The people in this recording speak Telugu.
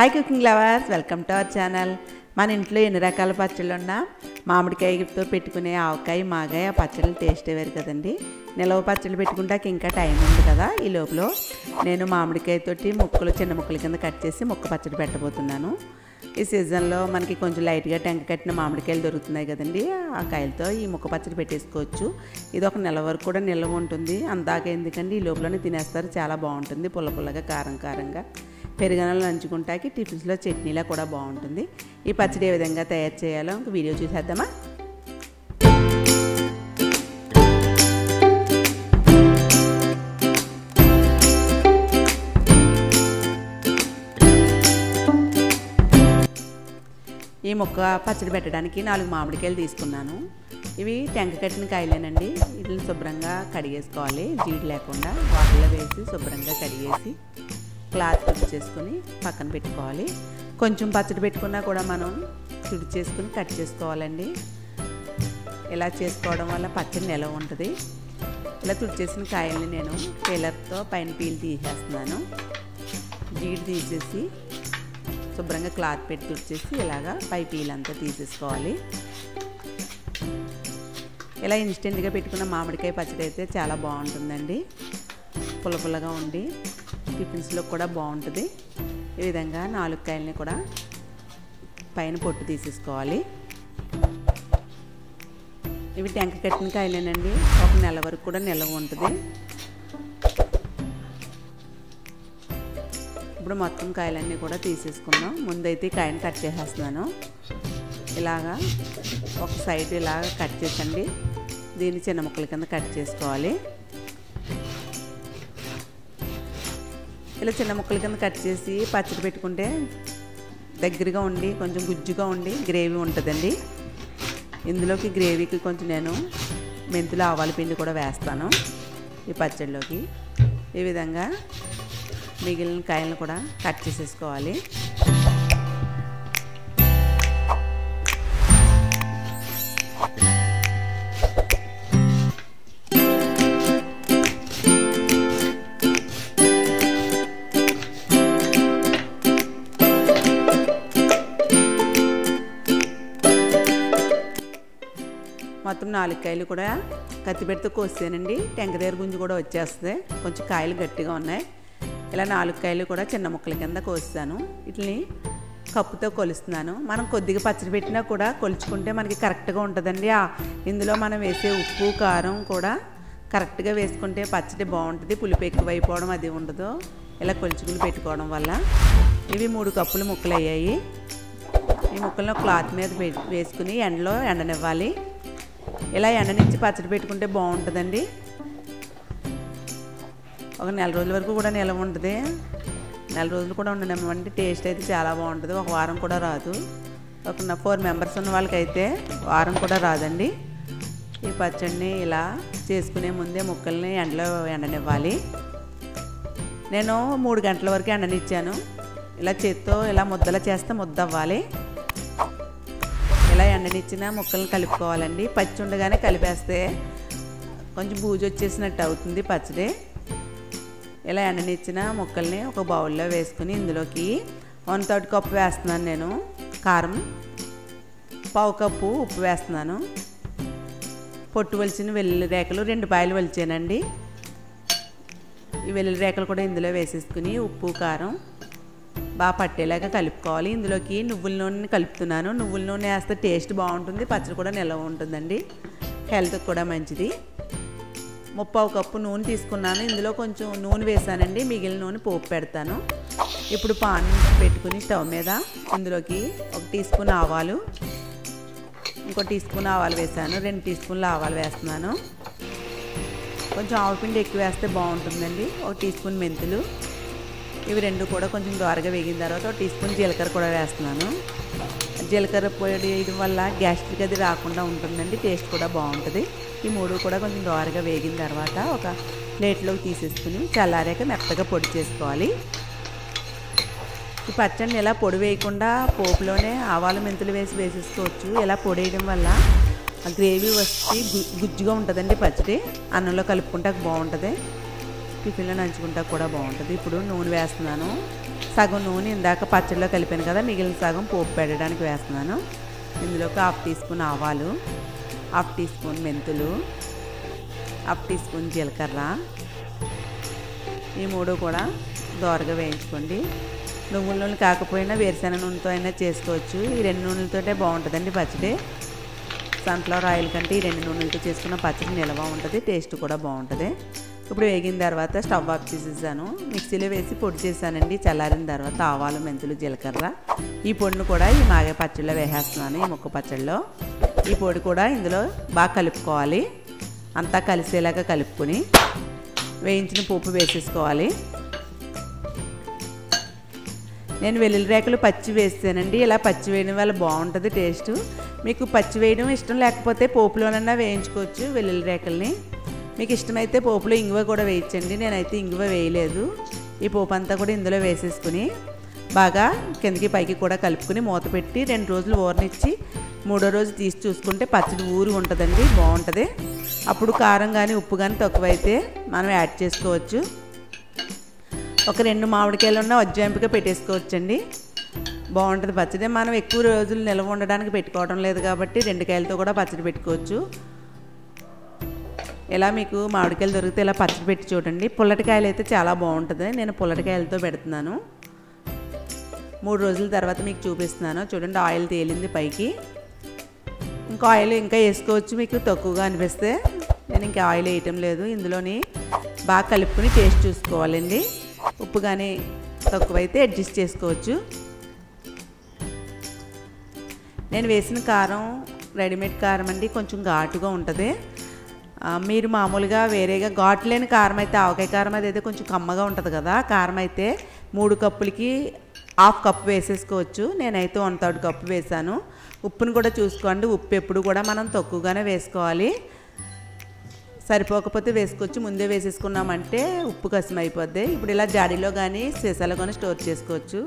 Hi cooking lovers, welcome to our channel. మన ఇంట్లో ఎన్ని రకాల పచ్చళ్ళు ఉన్నా మామిడికాయతో పెట్టుకునే ఆవకాయ మాగాయ పచ్చళ్ళు టేస్ట్ వేరు కదండి. నిలవ పచ్చళ్ళు పెట్టుకుంటాక ఇంకా టైం ఉంది కదా. ఈ లోపల నేను మామిడికాయతోటి ముక్కలు చిన్న ముక్కల కింద కట్ చేసి ముక్క పచ్చడి పెట్టబోతున్నాను. ఈ సీజన్లో మనకి కొంచెం లైట్గా టెంక కట్టిన మామిడికాయలు దొరుకుతున్నాయి కదండి. ఆ కాయలతో ఈ ముక్క పచ్చడి పెట్టేసుకోవచ్చు. ఇది ఒక నెల వరకు కూడా నిల్వ ఉంటుంది. అందాక ఎందుకండి ఈ లోపలనే తినేస్తారు. చాలా బాగుంటుంది, పుల్ల పుల్లగా కారం కారంగా. పెరుగన్నంలో నంచుకుంటాకి టిఫిన్స్లో చట్నీలా కూడా బాగుంటుంది. ఈ పచ్చడి ఏ విధంగా తయారు చేయాలో ఒక వీడియో చూసేద్దామా. ఈ ముక్క పచ్చడి పెట్టడానికి 4 మామిడికాయలు తీసుకున్నాను. ఇవి టెంక కట్టిన కాయలేనండి. వీటిని శుభ్రంగా కడిగేసుకోవాలి, జీడి లేకుండా వాటర్లో వేసి శుభ్రంగా కడిగేసి క్లాత్ తుడిచేసుకొని పక్కన పెట్టుకోవాలి. కొంచెం పచ్చడి పెట్టుకున్నా కూడా మనం తుడిచేసుకుని కట్ చేసుకోవాలండి. ఇలా చేసుకోవడం వల్ల పచ్చడి నిలవ ఉంటుంది. ఇలా తుడిచేసిన కాయల్ని నేను పీలర్తో పైన పీల్ తీసేస్తున్నాను. జీడి తీసేసి శుభ్రంగా క్లాత్ పెట్టి తుడిచేసి ఇలాగా పై పీల్ అంతా తీసేసుకోవాలి. ఇలా ఇన్స్టెంట్గా పెట్టుకున్న మామిడికాయ పచ్చడి అయితే చాలా బాగుంటుందండి. పుల్ల పుల్లగా ఉండి టిఫిన్స్లో కూడా బాగుంటుంది. ఈ విధంగా 4 కాయలని కూడా పైన పొట్టు తీసేసుకోవాలి. ఇవి టెంక కట్టిన కాయలేనండి. ఒక నెల వరకు కూడా నిల్వ ఉంటుంది. ఇప్పుడు మొత్తం కాయలన్నీ కూడా తీసేసుకుందాం. ముందైతే కాయని కట్ చేసేస్తున్నాను. ఇలాగా ఒక సైడ్ ఇలాగ కట్ చేసండి. దీన్ని చిన్న ముక్కల కింద కట్ చేసుకోవాలి. ఇలా చిన్న ముక్కల కింద కట్ చేసి పచ్చడి పెట్టుకుంటే దగ్గరగా ఉండి కొంచెం గుజ్జుగా ఉండి గ్రేవీ ఉంటుందండి. ఇందులోకి గ్రేవీకి కొంచెం నేను మెంతులు ఆవాల పిండి కూడా వేస్తాను ఈ పచ్చడిలోకి. ఈ విధంగా మిగిలిన కాయలను కూడా కట్ చేసేసుకోవాలి. మొత్తం 4 కాయలు కూడా కత్తి పెడితే కోసానండి. టెంక దగ్గర గుంజు కూడా వచ్చేస్తుంది. కొంచెం కాయలు గట్టిగా ఉన్నాయి. ఇలా 4 కాయలు కూడా చిన్న ముక్కల కింద కోస్తాను. వీటిని కప్పుతో కొలుస్తున్నాను. మనం కొద్దిగా పచ్చడి పెట్టినా కూడా కొలుచుకుంటే మనకి కరెక్ట్గా ఉంటుందండి. ఇందులో మనం వేసే ఉప్పు కారం కూడా కరెక్ట్గా వేసుకుంటే పచ్చడి బాగుంటుంది. పులుపు ఎక్కువైపోవడం అది ఉండదు. ఇలా కొలుచుకుని పెట్టుకోవడం వల్ల. ఇవి 3 కప్పులు ముక్కలు అయ్యాయి. ఈ ముక్కలను క్లాత్ మీద వేసుకుని ఎండలో ఎండనివ్వాలి. ఇలా ఎండనిచ్చి పచ్చడి పెట్టుకుంటే బాగుంటుందండి. ఒక నెల రోజుల వరకు కూడా నిల్వ ఉంటుంది. నెల రోజులు కూడా ఉండనివ్వండి. టేస్ట్ అయితే చాలా బాగుంటుంది. ఒక వారం కూడా రాదు. ఒక 4 మెంబర్స్ ఉన్న వాళ్ళకైతే వారం కూడా రాదండి. ఈ పచ్చడిని ఇలా చేసుకునే ముందే ముక్కల్ని ఎండలో ఎండనివ్వాలి. నేను 3 గంటల వరకు ఎండనిచ్చాను. ఇలా చేత్తో ఇలా ముద్దలా చేస్తే ముద్ద అవ్వాలి. ఇలా ఎండనిచ్చిన ముక్కల్ని కలుపుకోవాలండి. పచ్చి ఉండగానే కలిపేస్తే కొంచెం బూజు వచ్చేసినట్టు అవుతుంది పచ్చడి. ఇలా ఎండనిచ్చిన ముక్కల్ని ఒక బౌల్లో వేసుకుని ఇందులోకి 1/3 కప్పు వేస్తున్నాను నేను కారం, 1/2 కప్పు ఉప్పు వేస్తున్నాను. పొట్టు వలిచిన వెల్లుల్లి రేకలు 2 పాయలు వలిచానండి. ఈ వెల్లుల్లి రేకలు కూడా ఇందులో వేసేసుకుని ఉప్పు కారం బాగా పట్టేలాగా కలుపుకోవాలి. ఇందులోకి నువ్వుల నూనె కలుపుతున్నాను. నువ్వుల నూనె వేస్తే టేస్ట్ బాగుంటుంది. పచ్చడి కూడా నిల్వ ఉంటుందండి. హెల్త్కి కూడా మంచిది. 1/2 కప్పు నూనె తీసుకున్నాను. ఇందులో కొంచెం నూనె వేసానండి. మిగిలిన నూనె పోపు పెడతాను. ఇప్పుడు పాన్ పెట్టుకుని స్టవ్ మీద ఇందులోకి 1 టీ స్పూన్ ఆవాలు, ఇంకో టీ స్పూన్ ఆవాలు వేసాను. 2 టీ స్పూన్లు ఆవాలు వేస్తున్నాను. కొంచెం ఆవపిండి ఎక్కువ వేస్తే బాగుంటుందండి. 1 టీ స్పూన్ మెంతులు. ఇవి 2 కూడా కొంచెం దోరగా వేగిన తర్వాత 1 టీ స్పూన్ జీలకర్ర కూడా వేస్తున్నాను. జీలకర్ర వేయడం వల్ల గ్యాస్ట్రిక్ అది రాకుండా ఉంటుందండి. టేస్ట్ కూడా బాగుంటుంది. ఈ 3 కూడా కొంచెం దోరగా వేగిన తర్వాత ఒక ప్లేట్లోకి తీసేసుకుని చల్లారాక మెత్తగా పొడి చేసుకోవాలి. ఈ పచ్చడిని ఇలా పొడి వేయకుండా పోపులోనే ఆవాలు మెంతులు వేసేసుకోవచ్చు. ఇలా పొడి వేయడం వల్ల గ్రేవీ వచ్చి గుజ్జుగా ఉంటుందండి పచ్చడి. అన్నంలో కలుపుకుంటే బాగుంటుంది. టిఫిన్లో నంచుకుంటా కూడా బాగుంటుంది. ఇప్పుడు నూనె వేస్తున్నాను. సగం నూనె ఇందాక పచ్చడిలో కలిపాను కదా, మిగిలిన సగం పోపు పెట్టడానికి వేస్తున్నాను. ఇందులోకి 1/2 టీ స్పూన్ ఆవాలు, 1/2 టీ స్పూన్ మెంతులు, 1/2 టీ స్పూన్ జీలకర్ర, ఈ 3 కూడా దోరగా వేయించుకోండి. నువ్వుల నూనె కాకపోయినా వేరుశెనగ నూనెతో అయినా చేసుకోవచ్చు. ఈ 2 నూనెలతోటే బాగుంటుందండి పచ్చడి. సన్ఫ్లవర్ ఆయిల్ కంటే ఈ 2 నూనెలతో చేసుకున్న పచ్చడి నిల్వ ఉంటుంది, టేస్ట్ కూడా బాగుంటుంది. ఇప్పుడు వేగిన తర్వాత స్టవ్ ఆఫ్ చేసేసాను. మిక్సీలో వేసి పొడి చేశానండి. చల్లారిన తర్వాత ఆవాలు, మెంతులు, జీలకర్ర ఈ పొడిని కూడా ఈ మాగే పచ్చడిలో వేసేస్తున్నాను. ఈ ముక్క పచ్చడిలో ఈ పొడి కూడా ఇందులో బాగా కలుపుకోవాలి. అంతా కలిసేలాగా కలుపుకొని వేయించిన పోపు వేసేసుకోవాలి. నేను వెల్లుల్లి రేకలు పచ్చి వేస్తానండి. ఇలా పచ్చి వేయడం వల్ల బాగుంటుంది టేస్ట్. మీకు పచ్చి వేయడం ఇష్టం లేకపోతే పోపులోనన్నా వేయించుకోవచ్చు వెల్లుల్లి రేకల్ని. మీకు ఇష్టమైతే పోపులో ఇంగువ కూడా వేయించండి. నేనైతే ఇంగువ వేయలేదు. ఈ పోపు అంతా కూడా ఇందులో వేసేసుకుని బాగా కిందకి పైకి కూడా కలుపుకొని మూత పెట్టి 2 రోజులు ఊరనిచ్చి 3వ రోజు తీసి చూసుకుంటే పచ్చడి ఊరి ఉంటుందండి, బాగుంటుంది. అప్పుడు కారం కానీ ఉప్పు కానీ తక్కువైతే మనం యాడ్ చేసుకోవచ్చు. ఒక 2 మామిడికాయలు ఉన్న వజ్జాయింపుగా పెట్టేసుకోవచ్చండి, బాగుంటుంది పచ్చడి. మనం ఎక్కువ రోజులు నిల్వ ఉండడానికి పెట్టుకోవడం లేదు కాబట్టి 2 కాయలతో కూడా పచ్చడి పెట్టుకోవచ్చు. ఇలా మీకు మామిడికాయలు దొరికితే ఇలా పచ్చడి పెట్టి చూడండి. పుల్లటికాయలు అయితే చాలా బాగుంటుంది. నేను పుల్లటికాయలతో పెడుతున్నాను. 3 రోజుల తర్వాత మీకు చూపిస్తున్నాను. చూడండి ఆయిల్ తేలింది పైకి. ఇంకా ఆయిల్ ఇంకా వేసుకోవచ్చు మీకు తక్కువగా అనిపిస్తే. నేను ఇంకా ఆయిల్ వేయటం లేదు. ఇందులోని బాగా కలుపుకొని టేస్ట్ చూసుకోవాలండి. ఉప్పు కానీ తక్కువైతే అడ్జస్ట్ చేసుకోవచ్చు. నేను వేసిన కారం రెడీమేడ్ కారం అండి, కొంచెం ఘాటుగా ఉంటుంది. మీరు మామూలుగా వేరేగా ఘాటు లేని కారం అయితే ఆవకాయ కారం అయితే కొంచెం కమ్మగా ఉంటుంది కదా. కారం అయితే 3 కప్పులకి 1/2 కప్పు వేసేసుకోవచ్చు. నేనైతే 1/3 కప్పు వేసాను. ఉప్పును కూడా చూసుకోండి. ఉప్పు ఎప్పుడు కూడా మనం తక్కువగానే వేసుకోవాలి. సరిపోకపోతే వేసుకోవచ్చు. ముందే వేసేసుకున్నామంటే ఉప్పు కసం అయిపోద్ది. ఇప్పుడు ఇలా జాడీలో కానీ సీసాలో కానీ స్టోర్ చేసుకోవచ్చు.